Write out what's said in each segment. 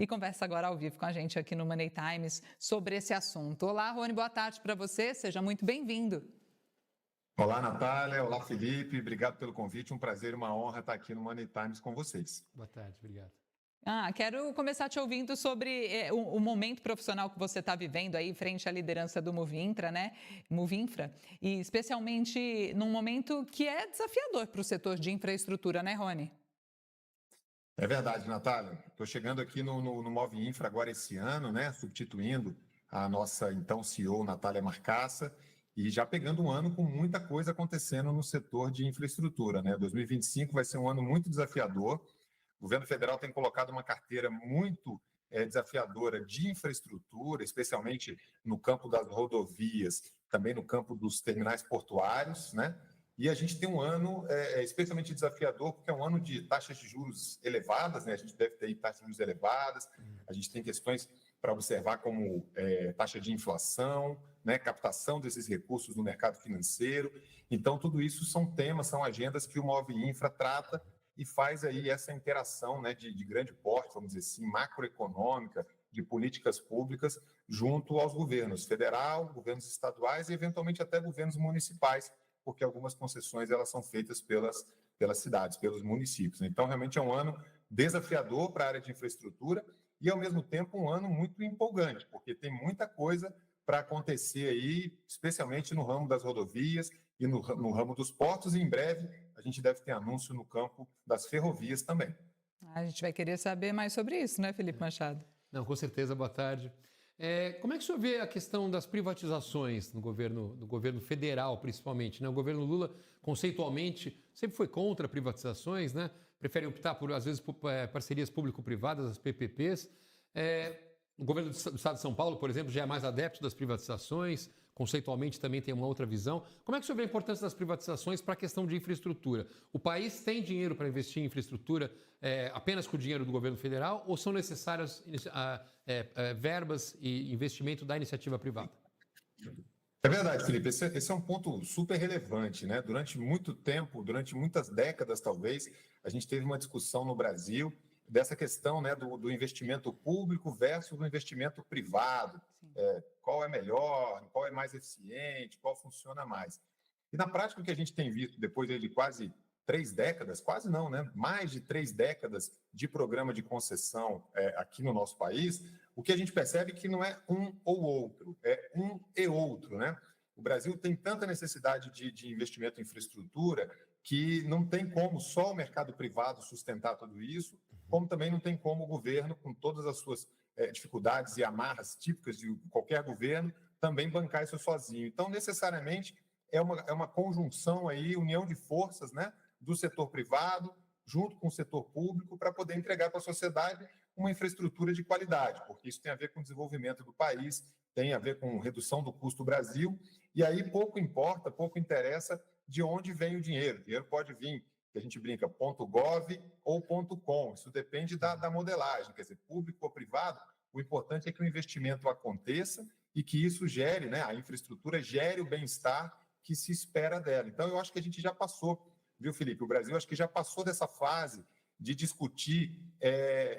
e conversa agora ao vivo com a gente aqui no Money Times sobre esse assunto. Olá, Rony, boa tarde para você, seja muito bem-vindo. Olá, Natália. Olá, Felipe. Obrigado pelo convite. Um prazer e uma honra estar aqui no Money Times com vocês. Boa tarde, obrigado. Quero começar te ouvindo sobre o momento profissional que você está vivendo aí frente à liderança do Movinfra, né? Movinfra, e especialmente num momento que é desafiador para o setor de infraestrutura, né, Rony? É verdade, Natália. Estou chegando aqui no Movinfra agora esse ano, né? Substituindo a nossa então CEO, Natália Marcassa, e já pegando um ano com muita coisa acontecendo no setor de infraestrutura, né? 2025 vai ser um ano muito desafiador. O governo federal tem colocado uma carteira muito desafiadora de infraestrutura, especialmente no campo das rodovias, também no campo dos terminais portuários, né? E a gente tem um ano especialmente desafiador, porque é um ano de taxas de juros elevadas, né? A gente deve ter taxas de juros elevadas, a gente tem questões para observar como taxa de inflação, né? Captação desses recursos no mercado financeiro. Então, tudo isso são temas, são agendas que o Movinfra trata e faz aí essa interação, né, de grande porte, vamos dizer assim, macroeconômica, de políticas públicas, junto aos governos federal, governos estaduais e, eventualmente, até governos municipais, porque algumas concessões elas são feitas pelas cidades, pelos municípios. Então, realmente é um ano desafiador para a área de infraestrutura e, ao mesmo tempo, um ano muito empolgante, porque tem muita coisa para acontecer aí, especialmente no ramo das rodovias e no ramo dos portos, e em breve a gente deve ter anúncio no campo das ferrovias também. A gente vai querer saber mais sobre isso, né, Felipe Machado? Não, com certeza, boa tarde. Como é que o senhor vê a questão das privatizações no governo federal, principalmente, né? O governo Lula, conceitualmente, sempre foi contra privatizações, né? Prefere optar por, às vezes, por parcerias público-privadas, as PPPs. O governo do Estado de São Paulo, por exemplo, já é mais adepto das privatizações, conceitualmente também tem uma outra visão. Como é que o senhor vê a importância das privatizações para a questão de infraestrutura? O país tem dinheiro para investir em infraestrutura apenas com o dinheiro do governo federal ou são necessárias verbas e investimento da iniciativa privada? É verdade, Felipe. Esse é um ponto super relevante, né? Durante muito tempo, durante muitas décadas, talvez, a gente teve uma discussão no Brasil dessa questão, né, do investimento público versus o investimento privado. Qual é melhor, qual é mais eficiente, qual funciona mais. E na prática, o que a gente tem visto depois de quase 3 décadas, quase não, né? Mais de 3 décadas de programa de concessão aqui no nosso país, o que a gente percebe é que não é um ou outro, é um e outro, né? O Brasil tem tanta necessidade de investimento em infraestrutura que não tem como só o mercado privado sustentar tudo isso, como também não tem como o governo, com todas as suas dificuldades e amarras típicas de qualquer governo, também bancar isso sozinho. Então, necessariamente, é uma conjunção aí, união de forças, né, do setor privado junto com o setor público para poder entregar para a sociedade uma infraestrutura de qualidade, porque isso tem a ver com o desenvolvimento do país, tem a ver com redução do custo do Brasil, e aí pouco importa, pouco interessa de onde vem o dinheiro. O dinheiro pode vir, que a gente brinca, .gov ou .com, isso depende da modelagem, quer dizer, público ou privado, o importante é que o investimento aconteça e que isso gere, né, a infraestrutura gere o bem-estar que se espera dela. Então, eu acho que a gente já passou, viu, Felipe? O Brasil acho que já passou dessa fase de discutir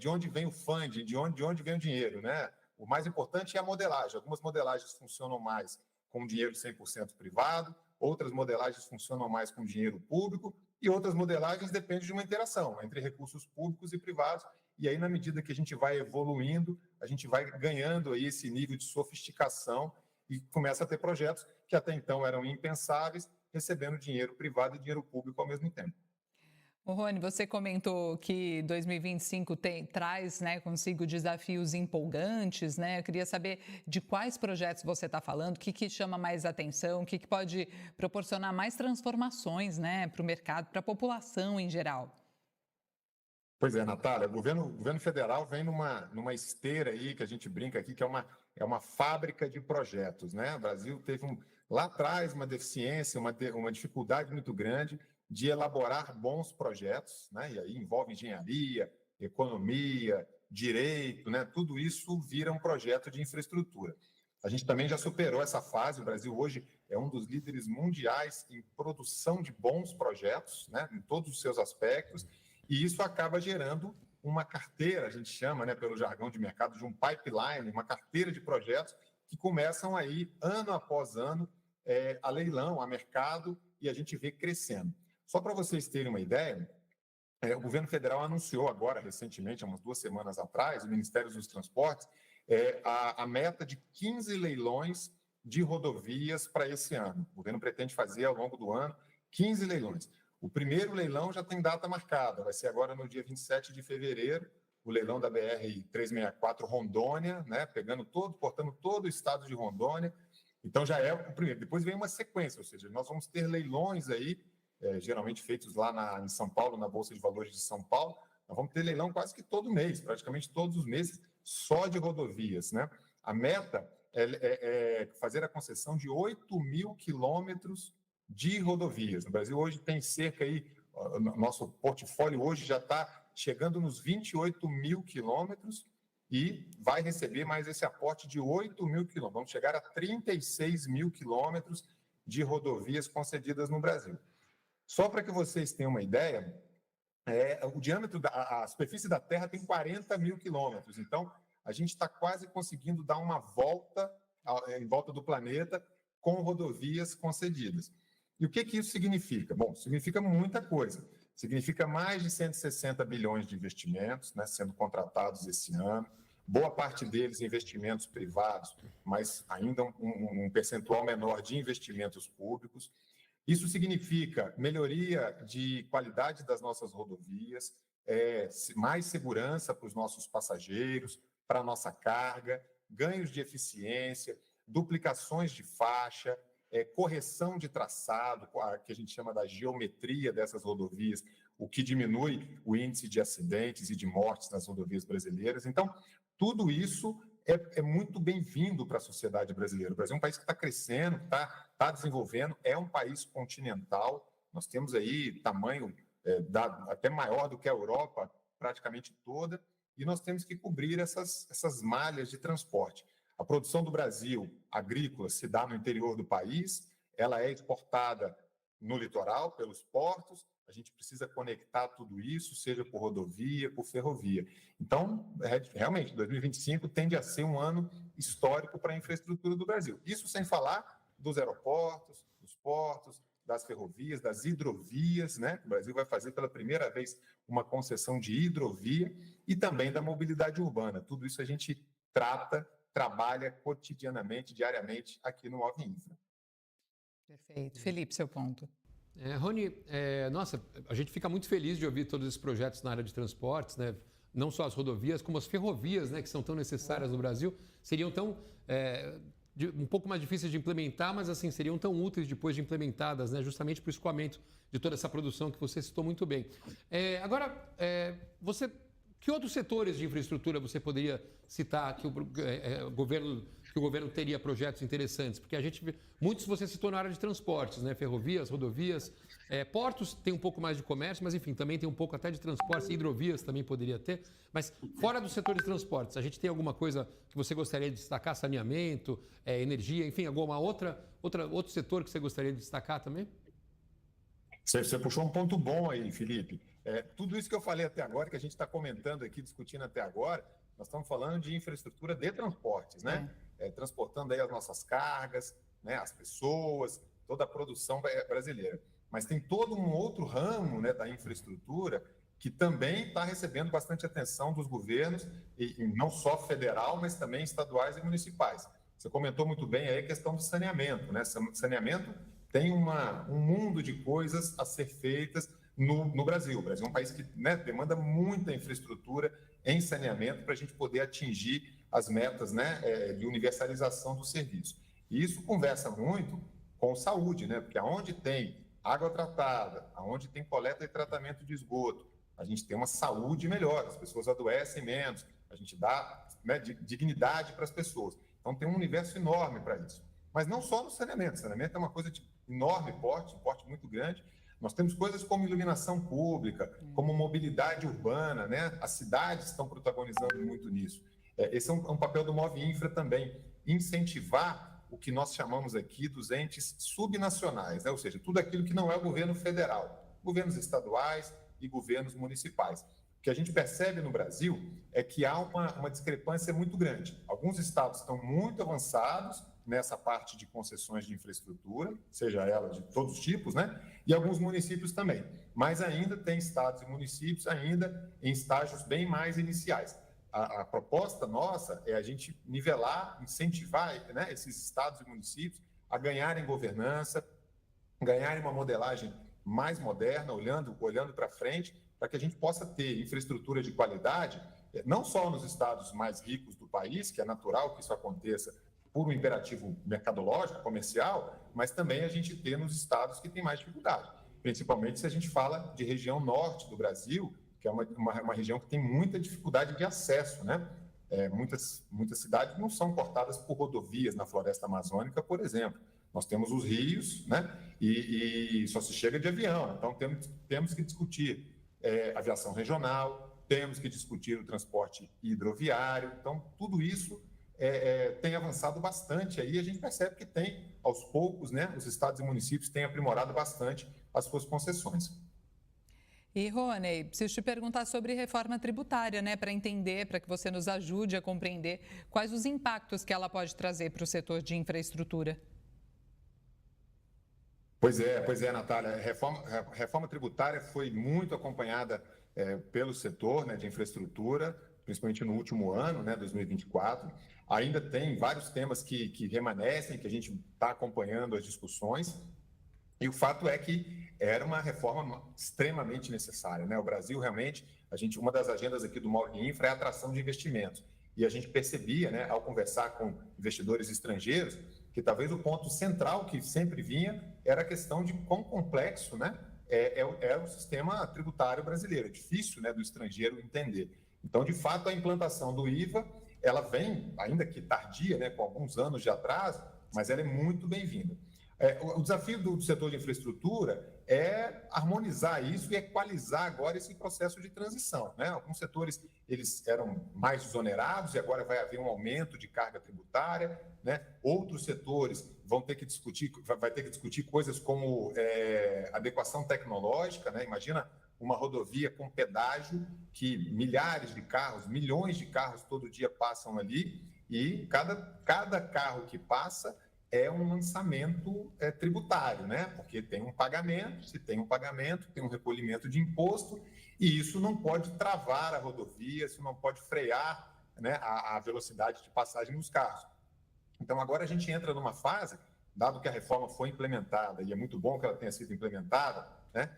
de onde vem o funding, de onde vem o dinheiro, né? O mais importante é a modelagem. Algumas modelagens funcionam mais com dinheiro 100% privado, outras modelagens funcionam mais com dinheiro público e outras modelagens dependem de uma interação entre recursos públicos e privados. E aí, na medida que a gente vai evoluindo, a gente vai ganhando aí esse nível de sofisticação e começa a ter projetos que até então eram impensáveis, recebendo dinheiro privado e dinheiro público ao mesmo tempo. Ô, Rony, você comentou que 2025 traz, né, consigo desafios empolgantes, né? Eu queria saber de quais projetos você está falando, o que chama mais atenção, o que pode proporcionar mais transformações, né, para o mercado, para a população em geral. Pois é, Natália, o governo federal vem numa esteira aí, que a gente brinca aqui, que é uma fábrica de projetos, né? O Brasil teve lá atrás uma deficiência, uma dificuldade muito grande de elaborar bons projetos, né? E aí envolve engenharia, economia, direito, né? Tudo isso vira um projeto de infraestrutura. A gente também já superou essa fase, o Brasil hoje é um dos líderes mundiais em produção de bons projetos, né? Em todos os seus aspectos, e isso acaba gerando uma carteira, a gente chama, né, pelo jargão de mercado, de um pipeline, uma carteira de projetos que começam aí, ano após ano, a leilão, a mercado, e a gente vê crescendo. Só para vocês terem uma ideia, o governo federal anunciou agora, recentemente, há umas 2 semanas atrás, o Ministério dos Transportes, a meta de 15 leilões de rodovias para esse ano. O governo pretende fazer, ao longo do ano, 15 leilões. O primeiro leilão já tem data marcada, vai ser agora no dia 27 de fevereiro, o leilão da BR-364 Rondônia, né, portando todo o estado de Rondônia. Então já é o primeiro. Depois vem uma sequência, ou seja, nós vamos ter leilões aí, geralmente feitos lá em São Paulo, na Bolsa de Valores de São Paulo. Nós vamos ter leilão quase que todo mês, praticamente todos os meses, só de rodovias, né? A meta é fazer a concessão de 8.000 quilômetros de rodovias. No Brasil hoje tem cerca aí, nosso portfólio hoje já está chegando nos 28.000 quilômetros e vai receber mais esse aporte de 8.000 quilômetros. Vamos chegar a 36.000 quilômetros de rodovias concedidas no Brasil. Só para que vocês tenham uma ideia, o diâmetro, a superfície da Terra tem 40.000 quilômetros. Então, a gente está quase conseguindo dar uma volta em volta do planeta com rodovias concedidas. E o que isso significa? Bom, significa muita coisa. Significa mais de 160 bilhões de investimentos, né, sendo contratados esse ano. Boa parte deles investimentos privados, mas ainda um percentual menor de investimentos públicos. Isso significa melhoria de qualidade das nossas rodovias, mais segurança para os nossos passageiros, para a nossa carga, ganhos de eficiência, duplicações de faixa, correção de traçado, que a gente chama da geometria dessas rodovias, o que diminui o índice de acidentes e de mortes nas rodovias brasileiras. Então, tudo isso é muito bem-vindo para a sociedade brasileira. O Brasil é um país que está crescendo, está desenvolvendo, é um país continental. Nós temos aí tamanho até maior do que a Europa, praticamente toda, e nós temos que cobrir essas malhas de transporte. A produção do Brasil agrícola se dá no interior do país, ela é exportada no litoral, pelos portos, a gente precisa conectar tudo isso, seja por rodovia, por ferrovia. Então, realmente, 2025 tende a ser um ano histórico para a infraestrutura do Brasil. Isso sem falar dos aeroportos, dos portos, das ferrovias, das hidrovias, né? O Brasil vai fazer pela primeira vez uma concessão de hidrovia e também da mobilidade urbana. Tudo isso a gente trabalha cotidianamente, diariamente aqui no Move Infra. Perfeito. Felipe, seu ponto. Rony, nossa, a gente fica muito feliz de ouvir todos esses projetos na área de transportes, né? Não só as rodovias, como as ferrovias, né, que são tão necessárias no Brasil, seriam tão um pouco mais difíceis de implementar, mas assim seriam tão úteis depois de implementadas, né, justamente para o escoamento de toda essa produção que você citou muito bem. Agora, que outros setores de infraestrutura você poderia citar que o governo teria projetos interessantes? Porque a gente vê, muitos você citou na área de transportes, né? Ferrovias, rodovias, portos tem um pouco mais de comércio, mas enfim, também tem um pouco até de transportes, hidrovias também poderia ter. Mas fora do setor de transportes, a gente tem alguma coisa que você gostaria de destacar? Saneamento, energia, enfim, alguma outro setor que você gostaria de destacar também? Você puxou um ponto bom aí, Felipe. Tudo isso que eu falei até agora, que a gente está comentando aqui, discutindo até agora, nós estamos falando de infraestrutura de transportes, né? Transportando aí as nossas cargas, né? As pessoas, toda a produção brasileira. Mas tem todo um outro ramo, né, da infraestrutura que também está recebendo bastante atenção dos governos, e não só federal, mas também estaduais e municipais. Você comentou muito bem aí a questão do saneamento, né? Saneamento tem um mundo de coisas a ser feitas no Brasil. O Brasil é um país que, né, demanda muita infraestrutura em saneamento para a gente poder atingir as metas, né, de universalização do serviço. E isso conversa muito com saúde, né? Porque aonde tem água tratada, aonde tem coleta e tratamento de esgoto, a gente tem uma saúde melhor, as pessoas adoecem menos, a gente dá, né, dignidade para as pessoas. Então tem um universo enorme para isso. Mas não só no saneamento. Saneamento é uma coisa de enorme porte, um porte muito grande. Nós temos coisas como iluminação pública, como mobilidade urbana, né? As cidades estão protagonizando muito nisso. Esse é um papel do Move Infra também, incentivar o que nós chamamos aqui dos entes subnacionais, né? Ou seja, tudo aquilo que não é o governo federal, governos estaduais e governos municipais. que a gente percebe no Brasil é que há uma discrepância muito grande. Alguns estados estão muito avançados nessa parte de concessões de infraestrutura, seja ela de todos os tipos, né? E alguns municípios também. Mas ainda tem estados e municípios ainda em estágios bem mais iniciais. A proposta nossa é a gente nivelar, incentivar, né, esses estados e municípios a ganharem governança, ganharem uma modelagem mais moderna, olhando para frente, para que a gente possa ter infraestrutura de qualidade, não só nos estados mais ricos do país, que é natural que isso aconteça por um imperativo mercadológico, comercial, mas também a gente ter nos estados que têm mais dificuldade, principalmente se a gente fala de região norte do Brasil, que é uma região que tem muita dificuldade de acesso, né? Muitas cidades não são cortadas por rodovias na floresta amazônica, por exemplo. Nós temos os rios, né? E só se chega de avião. Então, temos que discutir aviação regional, temos que discutir o transporte hidroviário. Então, tudo isso tem avançado bastante. Aí a gente percebe que tem, aos poucos, né? Os estados e municípios têm aprimorado bastante as suas concessões. E, Rony, preciso te perguntar sobre reforma tributária, né, para entender, para que você nos ajude a compreender quais os impactos que ela pode trazer para o setor de infraestrutura. Pois é, Natália. A reforma tributária foi muito acompanhada pelo setor, né, de infraestrutura, principalmente no último ano, né, 2024. Ainda tem vários temas que remanescem, que a gente está acompanhando as discussões. E o fato é que era uma reforma extremamente necessária, né? O Brasil realmente, uma das agendas aqui do MAURI Infra é a atração de investimentos. E a gente percebia, né, ao conversar com investidores estrangeiros, que talvez o ponto central que sempre vinha era a questão de quão complexo, né, é o sistema tributário brasileiro. É difícil, né, do estrangeiro entender. Então, de fato, a implantação do IVA, ela vem, ainda que tardia, né, com alguns anos de atraso, mas ela é muito bem-vinda. O desafio do setor de infraestrutura é harmonizar isso e equalizar agora esse processo de transição, né? Alguns setores eles eram mais desonerados e agora vai haver um aumento de carga tributária, né? Outros setores vão ter que discutir, vai ter que discutir coisas como adequação tecnológica, né? Imagina uma rodovia com pedágio que milhares de carros, milhões de carros todo dia passam ali e cada carro que passa é um lançamento tributário, né? Porque tem um pagamento, se tem um pagamento, tem um recolhimento de imposto, e isso não pode travar a rodovia, isso não pode frear, né, a velocidade de passagem dos carros. Então, agora a gente entra numa fase, dado que a reforma foi implementada, e é muito bom que ela tenha sido implementada, né?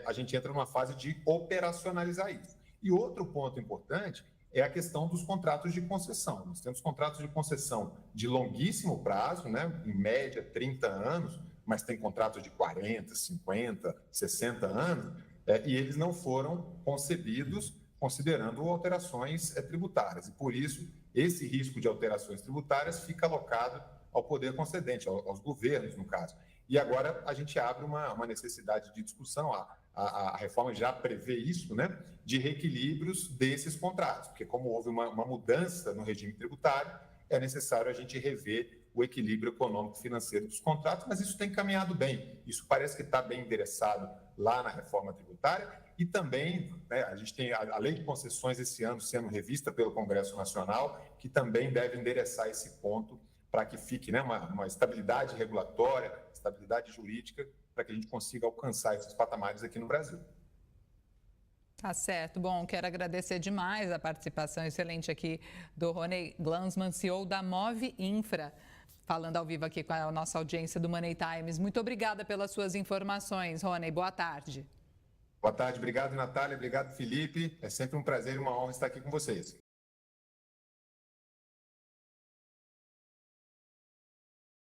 A gente entra numa fase de operacionalizar isso. E outro ponto importante é a questão dos contratos de concessão. Nós temos contratos de concessão de longuíssimo prazo, né? Em média 30 anos, mas tem contratos de 40, 50, 60 anos, e eles não foram concebidos considerando alterações tributárias. E, por isso, esse risco de alterações tributárias fica alocado ao poder concedente, aos governos, no caso. E agora a gente abre uma necessidade de discussão. A reforma já prevê isso, né, de reequilíbrios desses contratos, porque como houve uma mudança no regime tributário, é necessário a gente rever o equilíbrio econômico-financeiro dos contratos, mas isso tem caminhado bem. Isso parece que está bem endereçado lá na reforma tributária e também, né, a gente tem a lei de concessões esse ano sendo revista pelo Congresso Nacional, que também deve endereçar esse ponto para que fique, né, uma estabilidade regulatória, estabilidade jurídica, para que a gente consiga alcançar esses patamares aqui no Brasil. Tá certo. Bom, quero agradecer demais a participação excelente aqui do Rony Glanzman, CEO da Move Infra, falando ao vivo aqui com a nossa audiência do Money Times. Muito obrigada pelas suas informações, Rony. Boa tarde. Boa tarde. Obrigado, Natália. Obrigado, Felipe. É sempre um prazer e uma honra estar aqui com vocês.